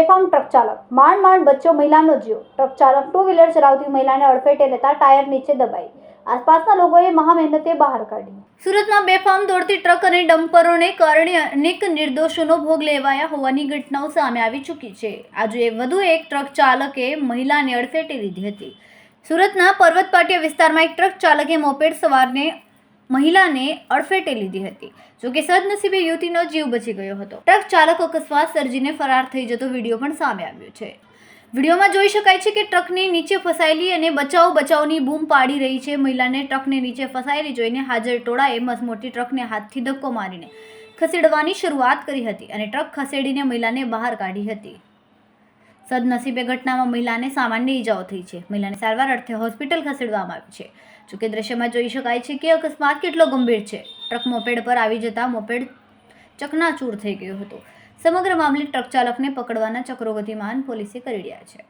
બેફામ ટ્રક ચાલક, માંડ બચ્યો મહિલાનો જીવ। ટ્રક ચાલક ટુ વ્હીલર ચલાવતી મહિલાને અડફેટે લેતા ટાયર નીચે દબાઈ આસપાસના લોકોએ મહામહેનતે બહાર કાઢી। સુરતમાં બેફામ દોડતી ટ્રક અને ડમ્પરોને કારણે અનેક નિર્દોષોનો ભોગ લેવાયા હોવાની ઘટનાઓ સામે આવી ચૂકી છે। આજે વધુ એક ટ્રક ચાલકે મહિલાને અડફેટે લીધી હતી। સુરતના પર્વત પાટિયા વિસ્તારમાં એક ટ્રક ચાલકે મોપેડ સવારને મહિલાને અડફેટે લીધી હતી। જોકે સદનસીબે યુવતીનો જીવ બચી ગયો હતો। ટ્રક ચાલક અકસ્માત સર્જીને ફરાર થઈ જતો વિડીયો પણ સામે આવ્યો છે। વિડીયોમાં જોઈ શકાય છે કે ટ્રકની નીચે ફસાયેલી અને બચાવની બૂમ પાડી રહી છે। મહિલાને ટ્રકની નીચે ફસાયેલી જોઈને હાજર ટોળાએ મસમોટી ટ્રકને હાથથી ધક્કો મારીને ખસેડવાની શરૂઆત કરી હતી અને ટ્રક ખસેડીને મહિલાને બહાર કાઢી હતી। સદનસીબે ઘટનામાં મહિલાને સામાન્ય ઈજાઓ થઈ છે। મહિલાને સારવાર અર્થે હોસ્પિટલ ખસેડવામાં આવી છે। જોકે દ્રશ્યમાં જોઈ શકાય છે કે અકસ્માત કેટલો ગંભીર છે। ટ્રક મોપેડ પર આવી જતા મોપેડ ચકનાચૂર થઈ ગયો હતો। સમગ્ર મામલે ટ્રક ચાલકને પકડવાના ચક્રો ગતિમાન પોલીસે કરી રહ્યા છે।